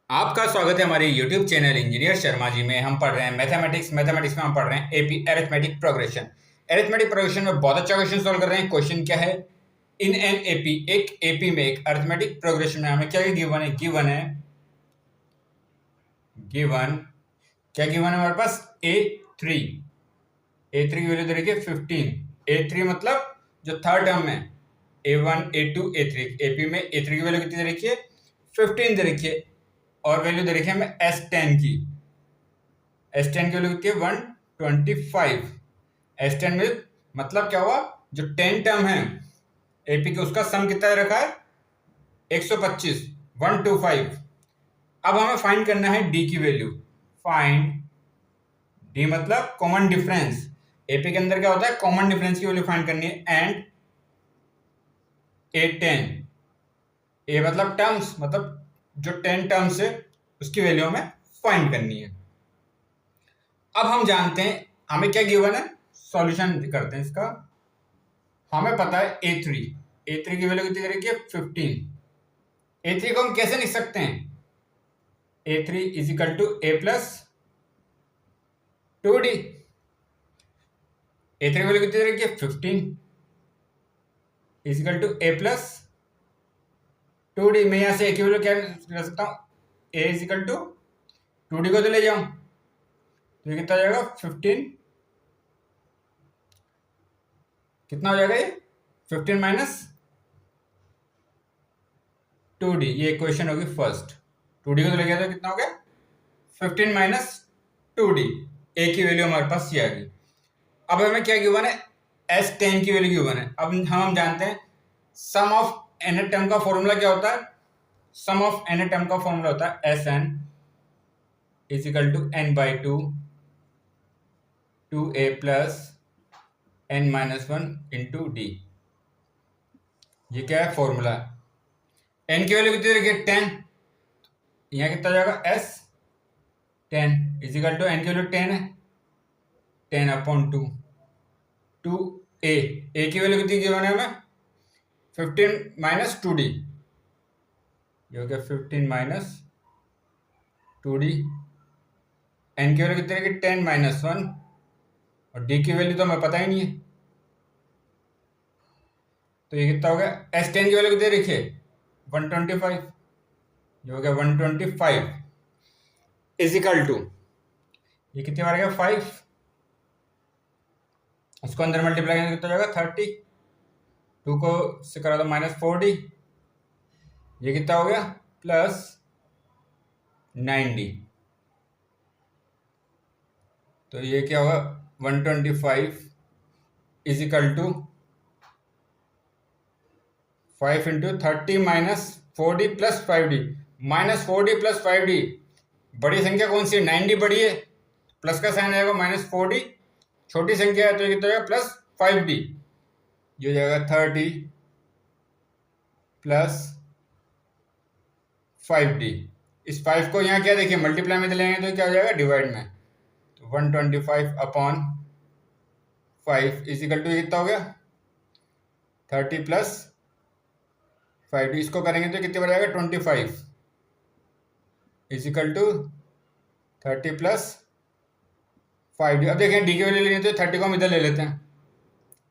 आपका स्वागत है हमारे YouTube channel engineer Sharma ji में। हम पढ़ रहे हैं मैथमेटिक्स में हम पढ़ रहे हैं AP arithmetic progression. Arithmetic progression में बहुत अच्छा क्वेश्चन सॉल्व कर रहे हैं। क्वेश्चन क्या है? इन एन एपी, एक एपी में, एक अरिथमेटिक प्रोग्रेशन में हमें क्या गिवन है? गिवन क्या गिवन है हमारे पास? A3 की वैल्यू दे रखी है 15। A3 मतलब जो थर्ड टर्म है, A1 A2 A3। एपी में A3 की वैल्यू कितनी दे रखी है? 15 दे रखी है। और वैल्यू दे रखी है हमें S10 की। S10 की वैल्यू कितनी है? 125। S10 में मतलब क्या हुआ? जो 10 टर्म है एपी के, उसका सम कितना दे रखा है? 125, 125। अब हमें फाइंड करना है डी की वैल्यू। फाइंड डी मतलब कॉमन डिफरेंस। एपी के अंदर क्या होता है? कॉमन डिफरेंस की वैल्यू फाइंड करनी है। एंड A10, ए मतलब टर्म्स, मतलब जो 10 टर्म्स है उसकी वैल्यू हमें फाइंड करनी है। अब हम जानते हैं हमें क्या गिवन है, सॉल्यूशन करते हैं इसका। हमें पता है A3 की वैल्यू कितनी दे रखी है? 15। A3 को हम कैसे लिख सकते हैं? A3 is equal to A plus 2D। A3 की वैल्यू कितनी दे रखी है? 15 is equal to A plus 2D। मैं यहां से A की वैल्यू क्या कर सकता हूं? A is equal to 2D को तो ले जाऊं तो ये कितना हो जाएगा? 15। कितना हो जाएगा ये? 15 माइनस 2D। ये इक्वेशन होगी फर्स्ट। 2D को तो ले गया तो कितना हो गया? 15 माइनस 2D। ए की वैल्यू हमारे पास ये आ गई। अब हमें क्या गिवन है? S10 की वैल्यू गिवन है। अब हम जानते हैं सम ऑफ एन टर्म का फॉर्मूला क्या होता है? सम ऑफ एन टर्म का फॉर्मूला होता है Sn is equal to n by 2a plus n minus 1 into d. ये क्या है? फॉर्मूला। n की वैल्यू कितनी रखी है? 10। यहाँ कितना हो जाएगा? S10 is equal to n की वैल्यू 10 है, 10/2। 2a की वैल्यू कितनी गिवन है हमें? 15 माइनस 2D। ये हो गया 15 माइनस 2D। n की वैल्यू कितनी रहेगी? 10 माइनस 1। और d की वैल्यू तो हमें पता ही नहीं है, तो ये कितना हो गया? S10 की वैल्यू कितनी रखी है? 125। ये हो गया 125 इज इक्वल टू, ये कितनी बार गया? 5। उसको अंदर मल्टीप्लाई करेंगे कितना हो जाएगा? 30। 2 को से करा दो -4D। ये कितना हो गया? Plus 9D। तो ये क्या होगा? 125 is equal to 5 into 30 minus 4D plus 5D। -4D plus 5D। बड़ी संख्या कौन सी है? 9D बड़ी है, प्लस का साइन आएगा -4D। छोटी संख्या है तो ये कितना हो जाएगा? Plus 5D। ये हो जाएगा 30 प्लस 5D। इस 5 को यहाँ क्या देखिए, मल्टीप्लाई में लेंगे तो क्या हो जाएगा? डिवाइड में। तो 125/5 इज इक्वल टू कितना हो गया? 30 प्लस 5D। इसको करेंगे तो कितने बन जाएगा? 25 is equal to 30 plus 5D। अब देखें डी की वैल्यू लेनी तो 30 को हम इधर ले लेते हैं,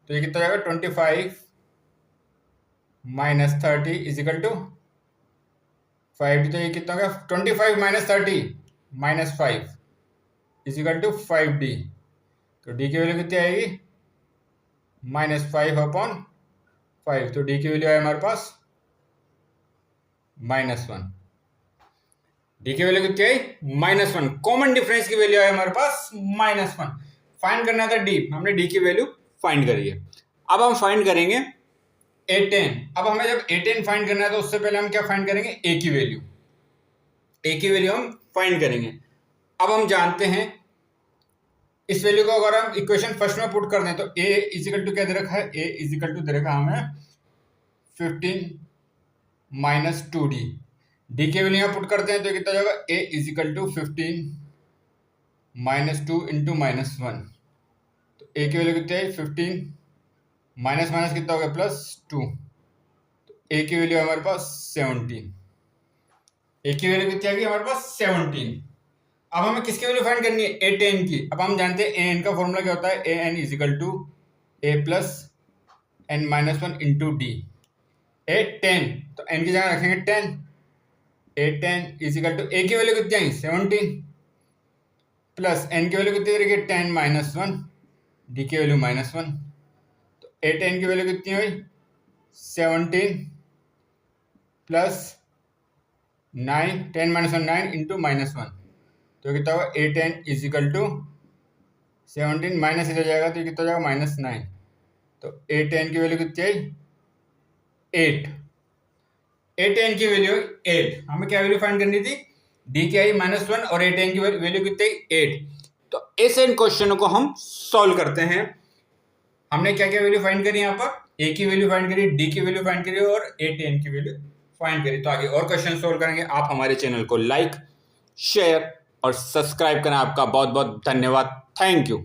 तो ये कितना हो जाएगा? 25 minus 30 is equal to 5D। तो ये कितना हो गया? 25 minus 30 -5 is equal to 5D। तो डी की वैल्यू कितनी आएगी? -5/5। तो डी की वैल्यू है हमारे पास -1। डी की वैल्यू कितनी आई? -1। कॉमन डिफरेंस की वैल्यू है हमारे पास -1। फाइंड करना था डी, हमने डी की वैल्यू फाइंड करी है। अब हम फाइंड करेंगे A10। अब हमें जब A10 फाइंड करना है तो उससे पहले हम क्या फाइंड करेंगे? ए की वैल्यू। ए की वैल्यू हम फाइंड करेंगे। अब हम जानते हैं इस वैल्यू को अगर हम इक्वेशन फर्स्ट में पुट कर दें तो ए इज इक्वल टू क्या दे रखा है? ए इज इक्वल टू दे रखा हमें 15 माइनस 2D। डी की वैल्यू यहाँ पुट करते हैं तो कितना हो जाएगा? ए इज इक्वल टू 15 -2 इंटू -1। तो ए की वैल्यू कितनी है? 15 माइनस माइनस कितना हो गया? +2। तो ए की वैल्यू हमारे पास 17। ए की वैल्यू कितनी आ गई हमारे पास 17। अब हमें किसकी वैल्यू फाइंड करनी है, ए टेन की। अब हम जानते हैं ए एन का फॉर्मूला क्या होता है, a n is equal to a plus n minus one into d. A ten तो एन की जगह रखेंगे 10, a ten is equal to a की वैल्यू कितनी आई 17 प्लस एन की वैल्यू कितनी करेगी 10 माइनस वन, डी की वैल्यू माइनस वन। तो ए टेन की वैल्यू कितनी हुई 17 plus 9, 10 minus one 9 into minus one, तो कितना होगा ए ten is equal to 17 minus इधर जाएगा तो कितना हो जाएगा -9। तो ए टेन की वैल्यू कितनी आई 8। ए टेन की वैल्यू 8, हमें क्या वैल्यू फाइंड करनी थी, डी की आई -1 और ए टेन की वैल्यू कितनी आई 8। तो इस इन क्वेश्चनों को हम सॉल्व करते हैं। हमने क्या क्या वैल्यू फाइंड करी यहाँ पर, ए की वैल्यू फाइंड करी, डी की वैल्यू फाइंड करी और ए टेन की वैल्यू फाइंड करी। तो आगे और क्वेश्चन सॉल्व करेंगे। आप हमारे चैनल को लाइक, शेयर और सब्सक्राइब करना। आपका बहुत बहुत धन्यवाद। Thank you.